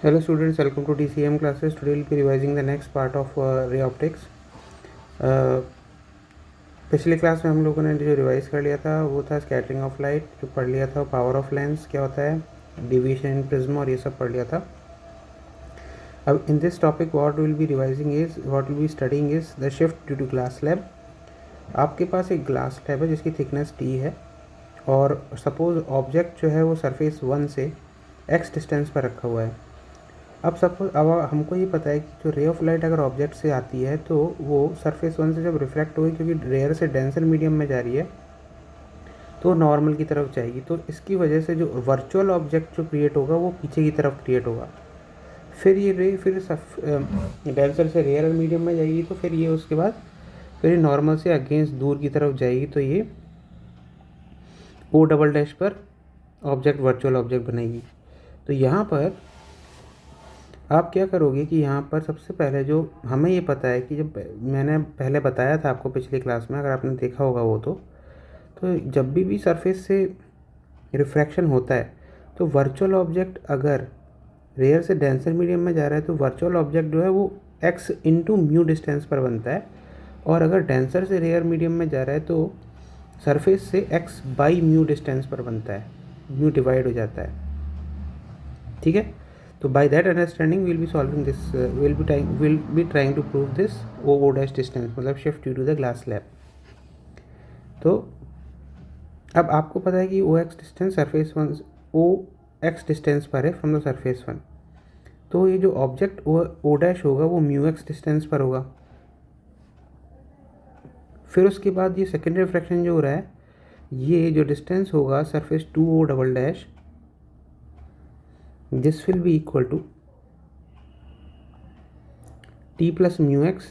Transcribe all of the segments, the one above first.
Hello students, welcome to DCM classes. Today we'll be revising the next part of ray optics. पिछली class में हम लोगों ने जो रिवाइज कर लिया था वो था स्कैटरिंग ऑफ लाइट, जो पढ़ लिया था पावर ऑफ लेंस क्या होता है, डिवीजन इन प्रिज्म और ये सब पढ़ लिया था. अब in this topic what will be revising is what will be studying is the shift due to glass slab. आपके पास एक ग्लास स्लैब है जिसकी थिकनेस टी है और सपोज ऑब्जेक्ट जो है वो सरफेस 1 से x डिस्टेंस पर रखा हुआ है. अब हमको ये पता है कि जो रे ऑफ लाइट अगर ऑब्जेक्ट से आती है तो वो सरफेस 1 से जब रिफ्लेक्ट होगी, क्योंकि रेयर से डेंसर मीडियम में जा रही है, तो नॉर्मल की तरफ जाएगी. तो इसकी वजह से जो वर्चुअल ऑब्जेक्ट जो क्रिएट होगा वो पीछे की तरफ क्रिएट होगा. फिर ये रे फिर डेंसर से रेयर मीडियम में जाएगी, तो फिर ये उसके बाद फिर ये नॉर्मल से अगेंस्ट दूर की तरफ जाएगी, तो ये O डबल डैश पर ऑब्जेक्ट वर्चुअल ऑब्जेक्ट बनेगी. तो यहाँ पर आप क्या करोगे कि यहाँ पर सबसे पहले जो हमें ये पता है कि जब मैंने पहले बताया था आपको पिछली क्लास में, अगर आपने देखा होगा वो तो जब भी सरफेस से रिफ्रैक्शन होता है तो वर्चुअल ऑब्जेक्ट अगर रेयर से डेंसर मीडियम में जा रहा है तो वर्चुअल ऑब्जेक्ट जो है वो x इंटू म्यू डिस्टेंस पर बनता है, और अगर डेंसर से रेयर मीडियम में जा रहा है तो सरफेस से x बाई म्यू डिस्टेंस पर बनता है, म्यू डिवाइड हो जाता है. ठीक है. तो by that understanding we'll be solving this we'll be trying to prove this O dash distance मतलब shift due to the glass slab. तो अब आपको पता है कि OX distance surface 1 OX distance पर है फ्रॉम द सरफेस 1. तो ये जो ऑब्जेक्ट O डैश होगा वो म्यू एक्स डिस्टेंस पर होगा. फिर उसके बाद ये सेकेंड रिफ्रैक्शन जो हो रहा है, ये जो डिस्टेंस होगा surface 2O double dash, this will be equal to t plus mu x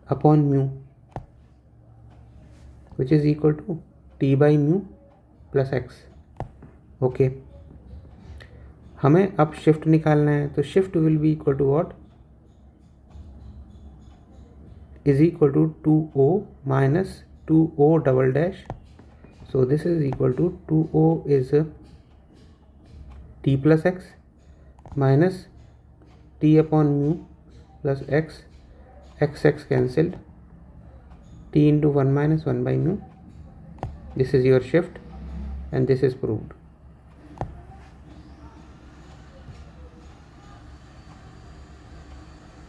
upon mu, which is equal to t by mu plus x. Okay. हमें अब शिफ्ट निकालना है, तो shift will be equal to what, is equal to 2o minus 2o double dash. So this is equal to 2o is t plus x minus t upon mu plus x, x cancelled, t into 1 minus 1 by mu. This is your shift and this is proved.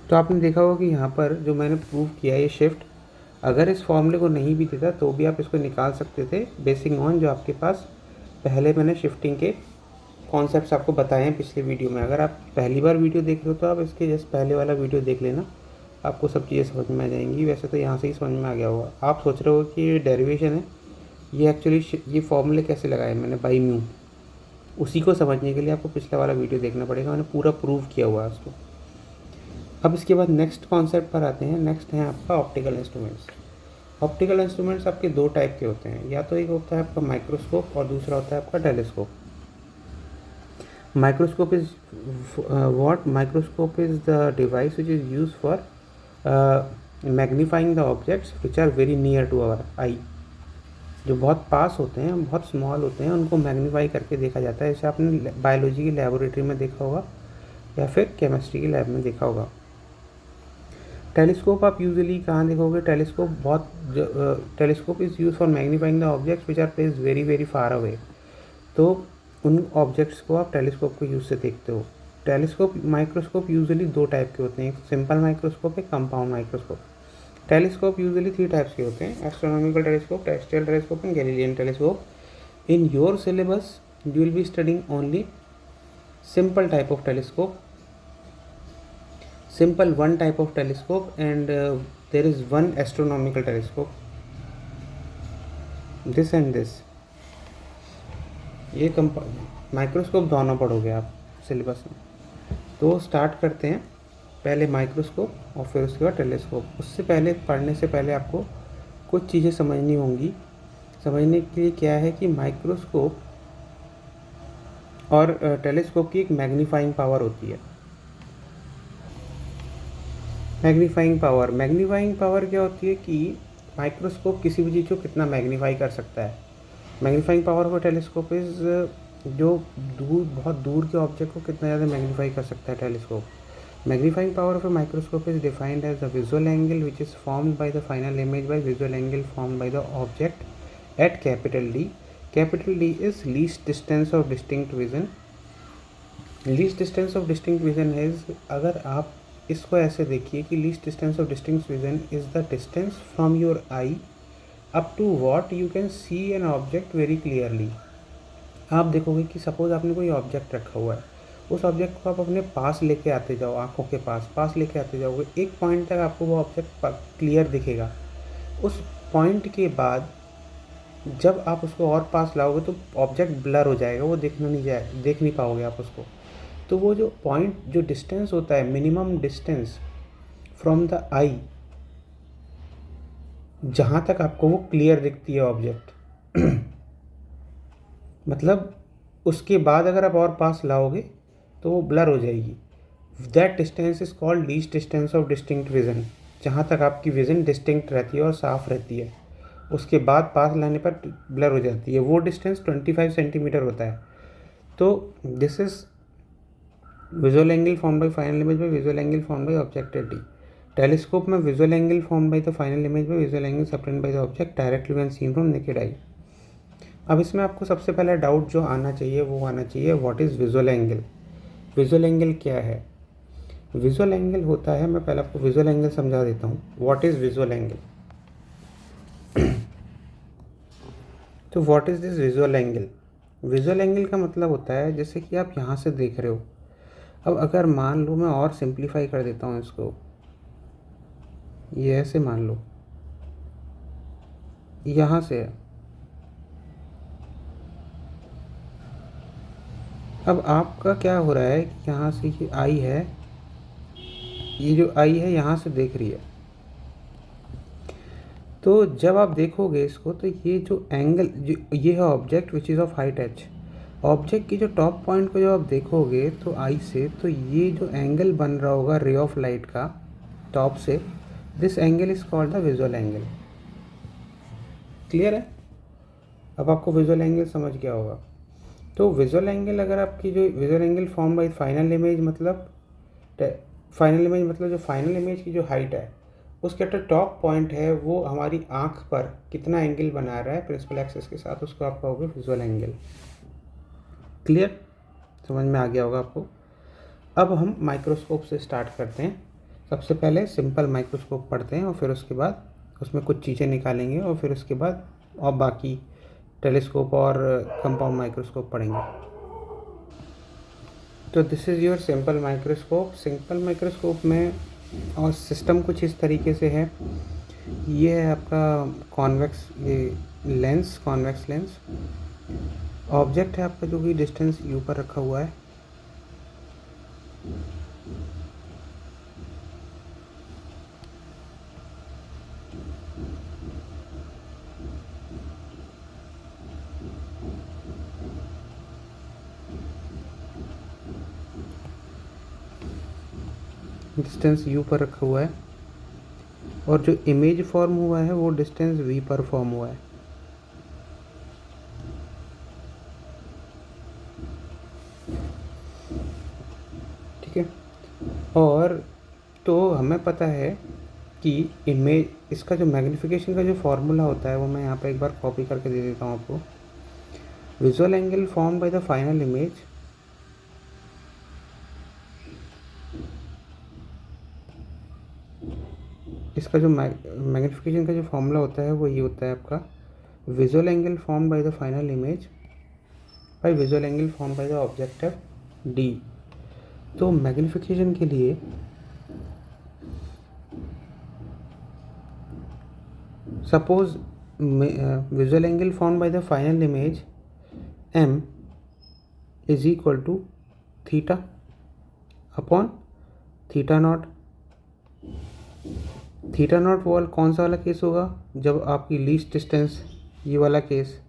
तो आपने देखा होगा कि यहाँ पर जो मैंने prove किया ये शिफ्ट, अगर इस फॉर्मूले को नहीं भी देता तो भी आप इसको निकाल सकते थे बेसिंग ऑन जो आपके पास पहले मैंने शिफ्टिंग के कॉन्सेप्ट्स आपको बताए हैं पिछले वीडियो में. अगर आप पहली बार वीडियो देख रहे हो तो आप इसके जस्ट पहले वाला वीडियो देख लेना, आपको सब चीज़ें समझ में आ जाएंगी. वैसे तो यहाँ से ही समझ में आ गया होगा. आप सोच रहे हो कि ये डेरिवेशन है, ये एक्चुअली ये फॉर्मूले कैसे लगाए मैंने बाई म्यू, उसी को समझने के लिए आपको पिछला वाला वीडियो देखना पड़ेगा. मैंने पूरा प्रूव किया हुआ है उसको. अब इसके बाद नेक्स्ट कॉन्सेप्ट पर आते हैं. नेक्स्ट है आपका ऑप्टिकल इंस्ट्रूमेंट्स. ऑप्टिकल इंस्ट्रूमेंट्स आपके दो टाइप के होते हैं, या तो एक होता है आपका माइक्रोस्कोप और दूसरा होता है आपका telescope. Microscope is what? Microscope is the device which is used for magnifying the objects which are very near to our eye. जो बहुत पास होते हैं, बहुत स्मॉल होते हैं, उनको मैग्नीफाई करके देखा जाता है. जैसे आपने बायोलॉजी की लेबोरेटरी में देखा होगा या फिर केमिस्ट्री की लैब में देखा होगा. टेलीस्कोप आप यूजुअली कहाँ देखोगे? Telescope is use for magnifying the objects which are placed very very far away. तो उन ऑब्जेक्ट्स को आप टेलीस्कोप के यूज़ से देखते हो. टेलीस्कोप माइक्रोस्कोप यूजुअली दो टाइप के होते हैं, एक सिंपल माइक्रोस्कोप, एक compound microscope. Telescope usually 3 types के होते हैं: astronomical telescope, terrestrial telescope and Galilean telescope. In your syllabus you will be studying only simple type of telescope, simple one type of telescope, and there is one astronomical telescope, this and this. ये microscope दोनों पढ़ोगे आप syllabus में. तो start करते हैं पहले microscope और फिर उसके बाद टेलीस्कोप. उससे पहले पढ़ने से पहले आपको कुछ चीज़ें समझनी होंगी. समझने के लिए क्या है कि माइक्रोस्कोप और टेलीस्कोप की एक मैग्नीफाइंग पावर होती है. मैग्नीफाइंग पावर क्या होती है कि माइक्रोस्कोप किसी भी चीज़ को कितना मैग्नीफाई कर सकता है. Magnifying power of a telescope is जो बहुत दूर के ऑब्जेक्ट को कितना ज़्यादा मैग्नीफाई कर सकता है telescope. Magnifying power of a microscope is defined as the visual angle which is formed by the final image by visual angle formed by the object at capital D. Capital D is least distance of distinct vision. Least distance of distinct vision is, अगर आप इसको ऐसे देखिए कि least distance of distinct vision is the distance from your eye up to what you can C an object very clearly. आप देखोगे कि suppose आपने कोई ऑब्जेक्ट रखा हुआ है, उस ऑब्जेक्ट को आप अपने पास लेके आते जाओ, आंखों के पास लेके आते जाओगे, एक पॉइंट तक आपको वो ऑब्जेक्ट क्लियर दिखेगा। उस पॉइंट के बाद जब आप उसको और पास लाओगे तो ऑब्जेक्ट ब्लर हो जाएगा, वो देख नहीं पाओगे आप उसको। तो वो जो पॉइंट, जो डिस्टेंस होता है, मिनिमम डिस्टेंस फ्रॉम द आई, जहाँ तक आपको वो क्लियर दिखती है ऑब्जेक्ट मतलब उसके बाद अगर आप और पास लाओगे तो वो ब्लर हो जाएगी। That distance is called least distance of distinct vision. जहाँ तक आपकी विजन डिस्टिंक्ट रहती है और साफ रहती है, उसके बाद पास लाने पर ब्लर हो जाती है, वो डिस्टेंस 25 सेंटीमीटर होता है। तो this is visual angle form by final image by visual angle form by object at D. Telescope में visual angle form by the final image by visual angle subtended by the object directly when seen from naked eye. अब इसमें आपको सबसे पहला doubt जो आना चाहिए वो आना चाहिए, what is visual angle. Visual angle क्या है? विजुअल एंगल होता है, मैं पहले आपको विजुअल एंगल समझा देता हूँ। What is visual angle? तो what is this visual angle? Visual angle का मतलब होता है जैसे कि आप यहाँ से देख रहे हो। अब अगर मान लो, मैं और सिंप्लीफाई कर देता हूँ इसको, ये ऐसे मान लो, यहाँ से है। अब आपका क्या हो रहा है कि यहाँ से ये आई है, ये जो आई है यहाँ से देख रही है। तो जब आप देखोगे इसको तो ये जो एंगल, जो ये है object which is of height H. Object की जो टॉप पॉइंट को जब आप देखोगे तो आई से, तो ये जो एंगल बन रहा होगा रे ऑफ लाइट का टॉप से, this angle is called the visual angle. Clear है? अब आपको विजुअल एंगल समझ गया होगा। तो विजुअल एंगल, अगर आपकी जो visual angle form by final image, मतलब फाइनल इमेज मतलब जो फाइनल इमेज की जो हाइट है उसके जो टॉप पॉइंट है वो हमारी आंख पर कितना एंगल बना रहा है प्रिंसिपल एक्सिस के साथ, उसको आप कहोगे विजुअल एंगल। क्लियर? समझ में आ गया होगा आपको। अब हम माइक्रोस्कोप से स्टार्ट करते हैं। सबसे पहले सिंपल माइक्रोस्कोप पढ़ते हैं और फिर उसके बाद उसमें कुछ चीज़ें निकालेंगे और फिर उसके बाद और बाकी टेलीस्कोप और कंपाउंड माइक्रोस्कोप पढ़ेंगे। तो this is your simple microscope. Simple microscope में और सिस्टम कुछ इस तरीके से है। ये है आपका कॉन्वेक्स, ये लेंस, कॉन्वेक्स लेंस। ऑब्जेक्ट है आपका जो कि डिस्टेंस यू पर रखा हुआ है। डिस्टेंस यू पर रखा हुआ है और जो इमेज फॉर्म हुआ है वो डिस्टेंस वी पर फॉर्म हुआ है। ठीक है? और तो हमें पता है कि इमेज, इसका जो मैग्नीफिकेशन का जो फॉर्मूला होता है वो मैं यहाँ पे एक बार कॉपी करके दे देता हूँ आपको। Visual angle form by the final image इसका जो मैग्नीफिकेशन का जो फॉर्मूला होता है वो ये होता है आपका, visual angle form by the final image by visual angle form by the objective D. तो मैग्नीफिकेशन के लिए suppose visual angle form by the final image m is equal to theta upon theta not. Theta not वो कौन सा वाला case होगा? जब आपकी लीस्ट डिस्टेंस, ये वाला केस।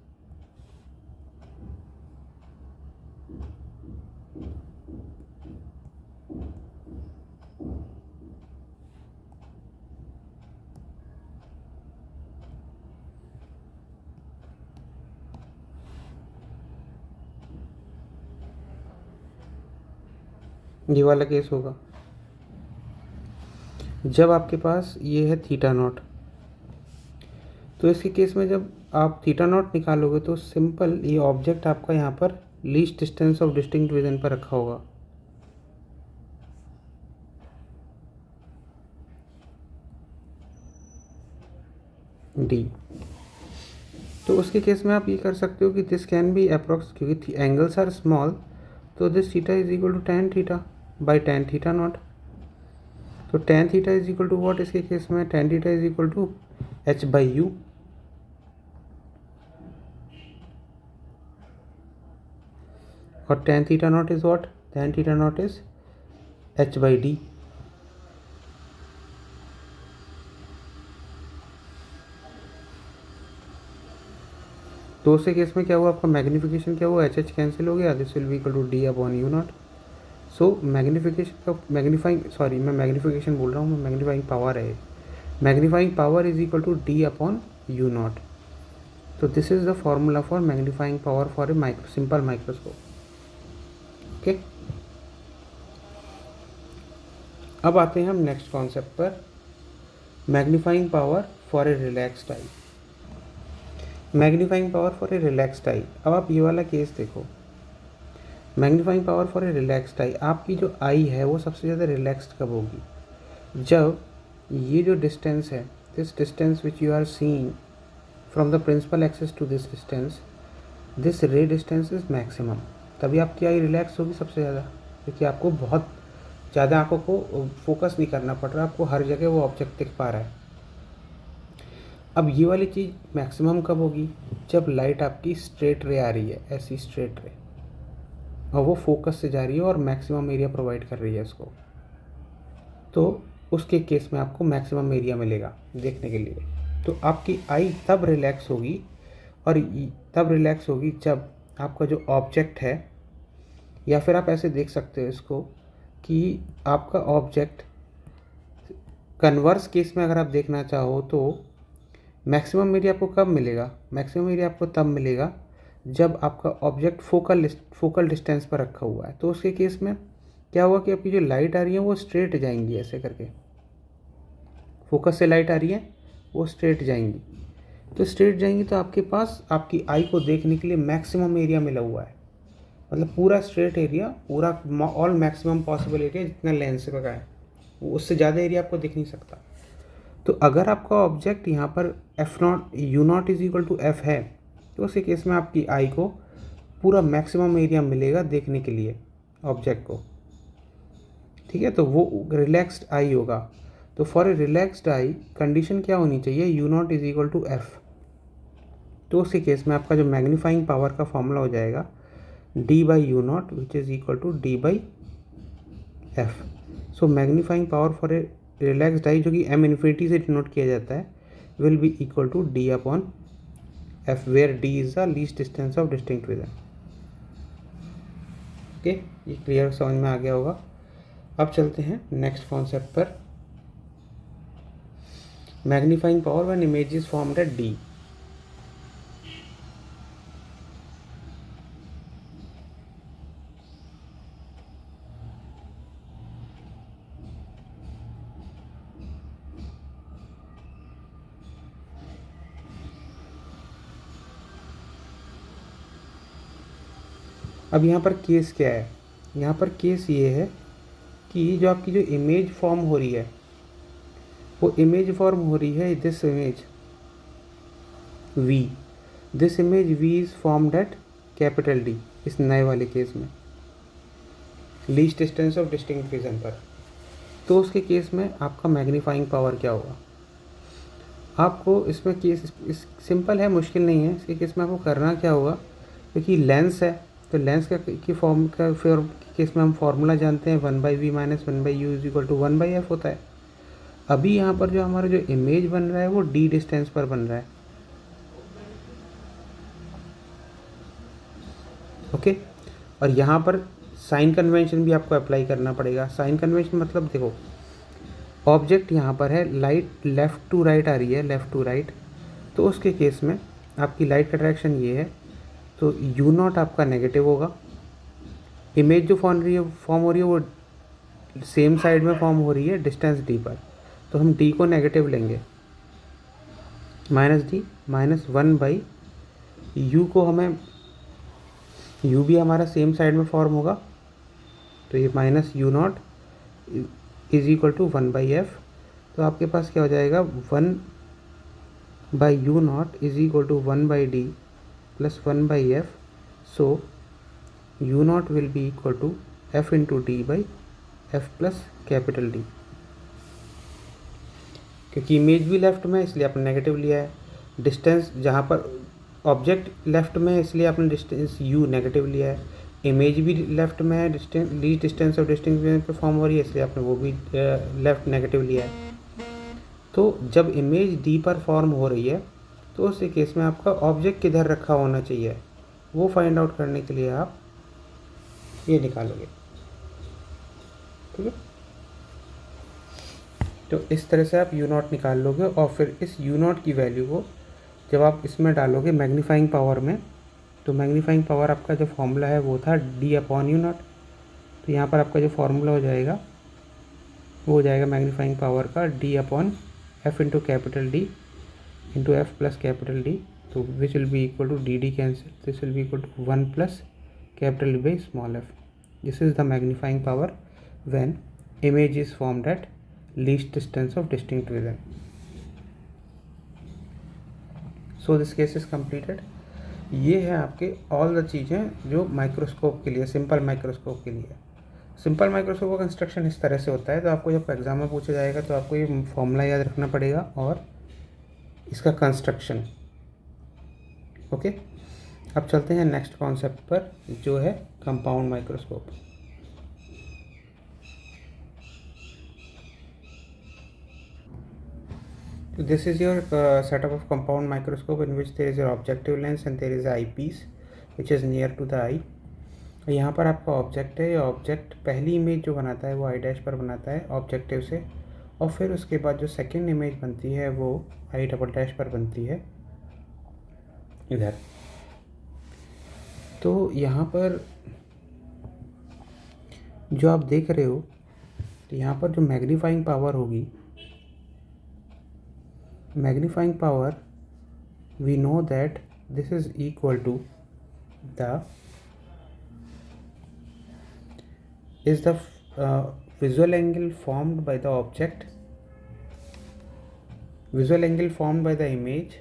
ये वाला केस होगा। जब आपके पास ये है थीटा नॉट, तो इसके केस में जब आप थीटा नॉट निकालोगे तो सिंपल ये ऑब्जेक्ट आपका यहाँ पर least distance of distinct region पर रखा होगा। डी। तो उसके केस में आप ये कर सकते हो कि दिस कैन बी अप्रोक्स, क्योंकि एंगल्स आर स्मॉल, तो this theta is equal to tan theta by tan theta not. तो tan theta is equal to what इसके केस में, tan theta is equal to h by U. और tan theta not is what, tan theta not is h by D. तो उसके case में क्या हुआ, आपका मैग्नीफिकेशन क्या हुआ, एच कैंसिल हो गया, this will be equal to D upon U not. So magnification का मैं मैग्नीफिकेशन बोल रहा हूँ, मैं मैग्नीफाइंग पावर है, magnifying power is equal to D upon U not. तो this is the formula for magnifying power for a simple microscope. Okay, अब आते हैं हम नेक्स्ट कॉन्सेप्ट पर, magnifying power for a relaxed eye. Magnifying power for a relaxed eye. अब आप ये वाला केस देखो, magnifying power for a relaxed eye, आपकी जो आई है वो सबसे ज़्यादा रिलैक्स्ड कब होगी, जब ये जो डिस्टेंस है, this distance which you are seeing from the principal axis to this distance, this ray distance is maximum, तभी आपकी आई रिलैक्स होगी सबसे ज़्यादा, क्योंकि आपको बहुत ज़्यादा आंखों को फोकस नहीं करना पड़ रहा, आपको हर जगह वो ऑब्जेक्ट दिख पा रहा है। अब ये वाली चीज़ मैक्सिमम कब होगी, जब लाइट आपकी स्ट्रेट रे आ रही है, ऐसी स्ट्रेट रे, और वो फोकस से जा रही है और मैक्सिमम एरिया प्रोवाइड कर रही है इसको, तो उसके केस में आपको मैक्सिमम एरिया मिलेगा देखने के लिए। तो आपकी आई तब रिलैक्स होगी, और तब रिलैक्स होगी जब आपका जो ऑब्जेक्ट है, या फिर आप ऐसे देख सकते हो इसको कि आपका ऑब्जेक्ट, कन्वर्स केस में अगर आप देखना चाहो तो मैक्सिमम एरिया आपको कब मिलेगा, मैक्सिमम एरिया आपको तब मिलेगा जब आपका ऑब्जेक्ट फोकल डिस्टेंस पर रखा हुआ है। तो उसके केस में क्या हुआ कि आपकी जो लाइट आ रही है वो स्ट्रेट जाएंगी, ऐसे करके फोकस से लाइट आ रही है वो स्ट्रेट जाएंगी, तो स्ट्रेट जाएंगी तो आपके पास आपकी आई को देखने के लिए मैक्सिमम एरिया मिला हुआ है, मतलब पूरा स्ट्रेट एरिया, पूरा ऑल मैक्सिमम पॉसिबल एरिया जितना लेंस का है, उससे ज़्यादा एरिया आपको दिख नहीं सकता। तो अगर आपका ऑब्जेक्ट यहाँ पर F not U not is equal to F है, तो उसी केस में आपकी आई को पूरा मैक्सिमम एरिया मिलेगा देखने के लिए ऑब्जेक्ट को, ठीक है, तो वो रिलैक्स्ड आई होगा। तो for a relaxed eye condition क्या होनी चाहिए, U not is equal to F. तो उसी केस में आपका जो मैग्नीफाइंग पावर का फॉर्मूला हो जाएगा D by U not which is equal to D by F. So magnifying power for a relaxed eye, जो कि एम इन्फिनिटी से डिनोट किया जाता है, will be equal to D upon F, where D is the least distance of distinct vision. Okay, ये clear समझ में आ गया होगा। अब चलते हैं नेक्स्ट कॉन्सेप्ट पर, magnifying power when image is formed at D. अब यहाँ पर केस क्या है, यहाँ पर केस ये है कि जो आपकी जो इमेज फॉर्म हो रही है, वो इमेज फॉर्म हो रही है this image V, this image V is formed at capital D, इस नए वाले केस में least distance of distinct region पर। तो उसके केस में आपका मैग्नीफाइंग पावर क्या होगा, आपको इसमें केस इस सिंपल है, मुश्किल नहीं है। इसके केस में आपको करना क्या होगा, क्योंकि लेंस है तो लेंस का की फॉर्म का फिर केस में हम फार्मूला जानते हैं 1/v minus 1/u is equal to 1/f होता है। अभी यहाँ पर जो हमारा जो इमेज बन रहा है वो d डिस्टेंस पर बन रहा है, ओके। और यहाँ पर साइन कन्वेंशन भी आपको अप्लाई करना पड़ेगा। साइन कन्वेंशन मतलब देखो, ऑब्जेक्ट यहाँ पर है, लाइट लेफ़्ट टू राइट आ रही है, लेफ़्ट टू राइट, तो उसके केस में आपकी लाइट का डायरेक्शन ये है, तो यू नॉट आपका नेगेटिव होगा, इमेज जो फॉर्म हो रही है वो सेम साइड में फॉर्म हो रही है डिस्टेंस डी पर, तो हम डी को नेगेटिव लेंगे, माइनस डी माइनस 1 यू को हमें, यू भी हमारा सेम साइड में फॉर्म होगा, तो ये minus U not is equal to 1/f। तो आपके पास क्या हो जाएगा, 1/u not is equal to 1/d plus 1/f। So u not will be equal to f into D by f plus capital D. क्योंकि इमेज भी left में है इसलिए आपने नेगेटिव लिया है, डिस्टेंस जहाँ पर ऑब्जेक्ट लेफ्ट में है इसलिए आपने डिस्टेंस u नेगेटिव लिया है, इमेज भी लेफ्ट में है, distance least distance of distinct पे फॉर्म हो रही है इसलिए आपने वो भी लेफ्ट नेगेटिव लिया है। तो जब इमेज डी पर फॉर्म हो रही है तो उस केस में आपका ऑब्जेक्ट किधर रखा होना चाहिए वो फाइंड आउट करने के लिए आप ये निकालोगे, ठीक है। तो इस तरह से आप यू नॉट निकाल लोगे और फिर इस यू नॉट की वैल्यू को जब आप इसमें डालोगे मैग्नीफाइंग पावर में, तो मैग्नीफाइंग पावर आपका जो फॉर्मूला है वो था डी अपॉन यू नॉट। तो यहाँ पर आपका जो फॉर्मूला हो जाएगा वो हो जाएगा मैग्नीफाइंग पावर का D upon F into capital D into F plus capital D, तो which will be equal to D D cancel, this will be equal to 1 plus capital D by small F. This is the magnifying power when image is formed at least distance of distinct vision. So this case is completed. ये है आपके all the चीज़ें जो microscope के लिए, simple microscope के लिए। Simple microscope का कंस्ट्रक्शन इस तरह से होता है, तो आपको जब एग्जाम में पूछा जाएगा तो आपको ये फॉर्मूला याद रखना पड़ेगा और इसका कंस्ट्रक्शन। ओके, अब चलते हैं नेक्स्ट कॉन्सेप्ट पर जो है compound microscope. So this is your setup of compound microscope in which there is your objective lens and there is a eyepiece which is near to the eye। यहाँ पर आपका object है, ये object पहली image जो बनाता है वो आई डैश पर बनाता है ऑब्जेक्टिव से, और फिर उसके बाद जो सेकंड इमेज बनती है वो आई डबल डैश पर बनती है इधर। तो यहाँ पर जो आप देख रहे हो, तो यहाँ पर जो मैग्नीफाइंग पावर होगी, magnifying power we know that this is equal to the visual angle formed by the object, visual angle formed by the image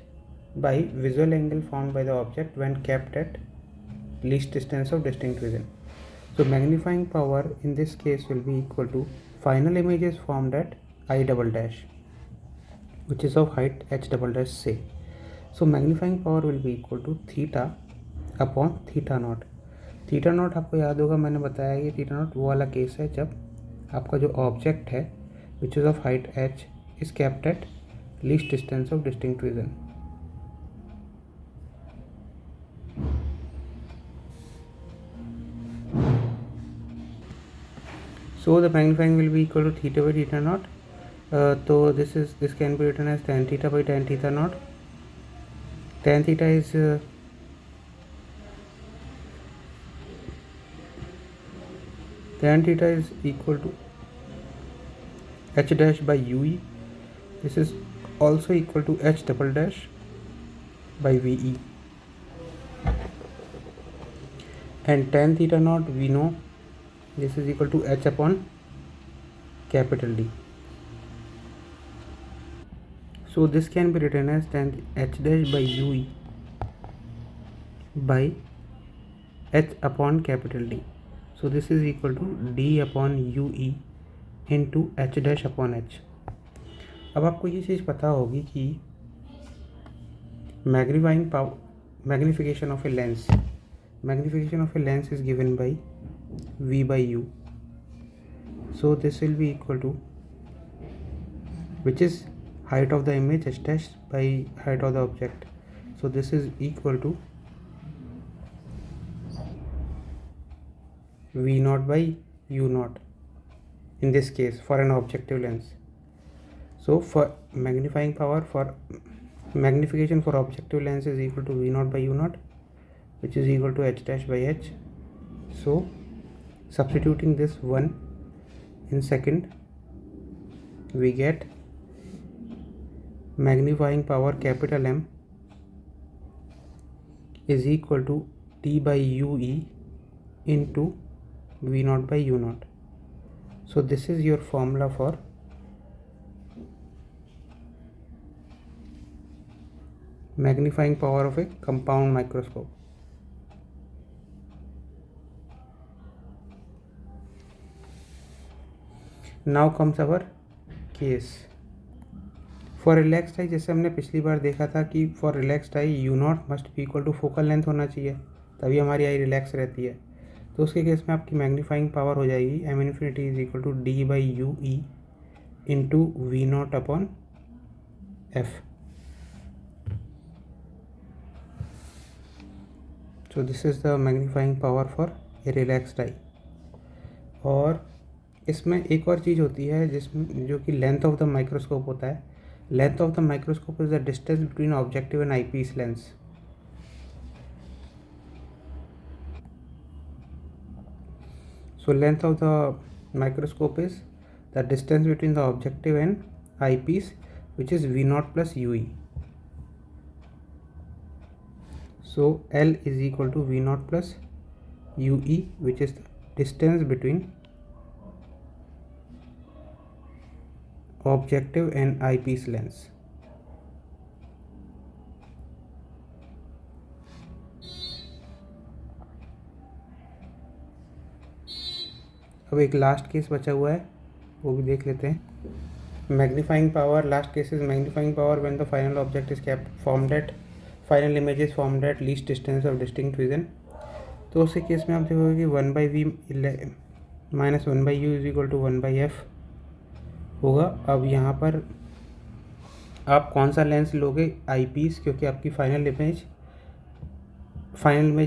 by visual angle formed by the object when kept at least distance of distinct vision। So magnifying power in this case will be equal to final image is formed at I double dash which is of height h double dash say। So magnifying power will be equal to theta upon theta naught। Theta naught आपको याद होगा, मैंने बताया कि theta not वो वाला case है जब आपका जो ऑब्जेक्ट है which is of height h is kept at least distance of distinct region. So the magnifying will be equal to theta by theta naught। तो this can be written as tan theta by tan theta naught। Tan theta is equal to h dash by ue। This is also equal to h double dash by ve, and tan theta naught we know this is equal to h upon capital D। So this can be written as tan h dash by ue by h upon capital D। So this is equal to d upon ue into h dash upon h। अब आपको ये चीज़ पता होगी कि magnifying power, magnification of a lens, magnification of a lens is given by v by u। So this will be equal to, which is height of the image h dash by height of the object। So this is equal to v naught by u naught in this case for an objective lens। So for magnifying power, for magnification for objective lens is equal to v naught by u naught which is equal to h dash by h। So substituting this 1 in second, we get magnifying power capital M is equal to T by UE into V naught by U naught. So this is your formula for magnifying power of a compound microscope. Now comes our case. For relaxed eye जैसे हमने पिछली बार देखा था कि for relaxed eye U not must be equal to focal length होना चाहिए, तभी हमारी आई रिलैक्स रहती है। तो उसके केस में आपकी मैग्नीफाइंग पावर हो जाएगी M infinity is equal to D by U E into V not upon F. So this is the magnifying power for a relaxed eye. और इसमें एक और चीज़ होती है जिसमें जो कि लेंथ ऑफ द माइक्रोस्कोप होता है। Length of the microscope is the distance between objective and eyepiece lens. So length of the microscope is the distance between the objective and eyepiece which is V not plus U E. So L is equal to V not plus U E which is the distance between objective and eyepiece lens। अब एक last case बचा हुआ है, वो भी देख लेते हैं। Magnifying power, last case is magnifying power when the final object is kept formed at final image is formed at least distance of distinct vision. तो उसी केस में आप देखोगे कि 1/v minus 1/u is equal to 1/f होगा। अब यहाँ पर आप कौन सा लेंस लोगे? आईपीस, क्योंकि आपकी फाइनल इमेज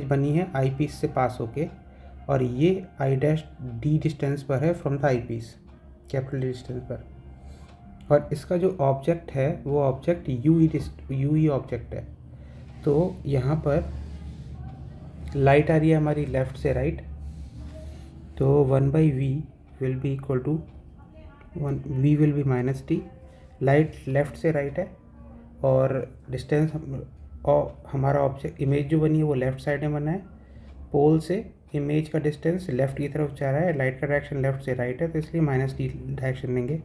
बनी है आईपीस से पास होके, और ये आई डैश डी डिस्टेंस पर है from the eyepiece, capital D distance पर। और इसका जो ऑब्जेक्ट है वो ऑब्जेक्ट यूई ऑब्जेक्ट है। तो यहाँ पर लाइट आ रही है हमारी लेफ़्ट से राइट, तो 1/v will be equal to v will be minus T. Light left से राइट है और डिस्टेंस और हमारा ऑब्जेक्ट इमेज जो बनी है वो लेफ़्ट साइड में बना है। पोल से इमेज का डिस्टेंस लेफ़्ट की तरफ जा रहा है, लाइट का डायरेक्शन लेफ़्ट से राइट है, तो इसलिए माइनस टी डायरेक्शन लेंगे।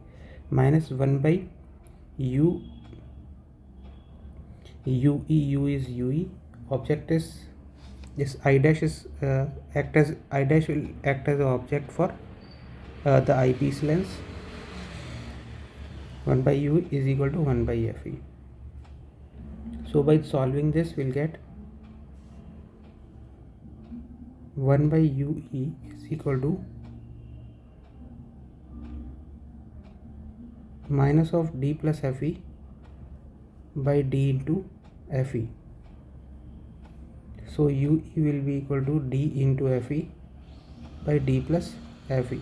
Minus 1/u you E, you is you E, object is this I dash is I dash will act as an object for the eyepiece lens। 1/u is equal to 1/fe। So by solving this we'll get 1/ue is equal to minus of d plus fe by d into fe। So UE will be equal to d into fe by d plus fe,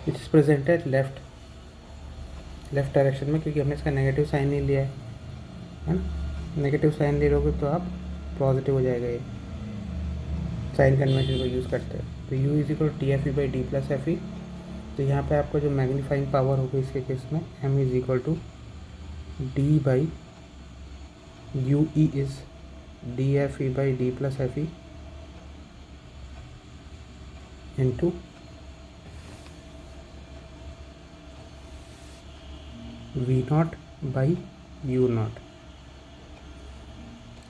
which is presented left direction में, क्योंकि हमने इसका negative sign नहीं लिया है ना। Negative sign ले लोगे तो आप पॉजिटिव हो जाएगा, ये साइन कन्वेंशन को यूज़ करते हैं। तो u is equal to T F E by D plus F E. तो यहाँ पे आपको जो मैग्नीफाइंग पावर होगी इसके केस में m is equal to D by UE is dFE by d plus FE into V naught by U naught।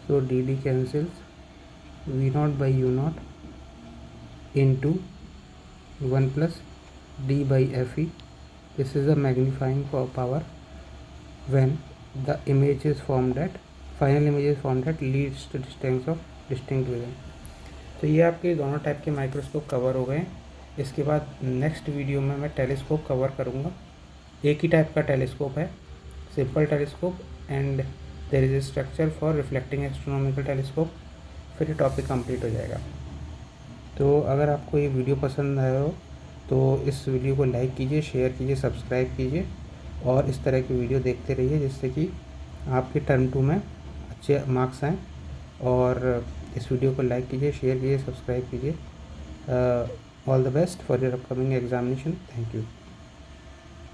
So dd cancels, V naught by U naught into 1 plus d by FE। This is the magnifying power when the image is formed at final image is formed at least distance of distinct vision. तो ये आपके दोनों type के microscope cover हो गए। इसके बाद next video में मैं टेलीस्कोप कवर करूँगा। एक ही टाइप का टेलीस्कोप है, simple telescope, and there is a structure for reflecting astronomical telescope. फिर ये टॉपिक कंप्लीट हो जाएगा। तो अगर आपको ये वीडियो पसंद आया हो तो इस वीडियो को लाइक कीजिए, शेयर कीजिए, सब्सक्राइब कीजिए और इस तरह की वीडियो देखते रहिए, जिससे कि आपके टर्म 2 में अच्छे मार्क्स आएँ। और इस वीडियो को लाइक कीजिए, शेयर कीजिए, सब्सक्राइब कीजिए। All the best for your upcoming examination. Thank you.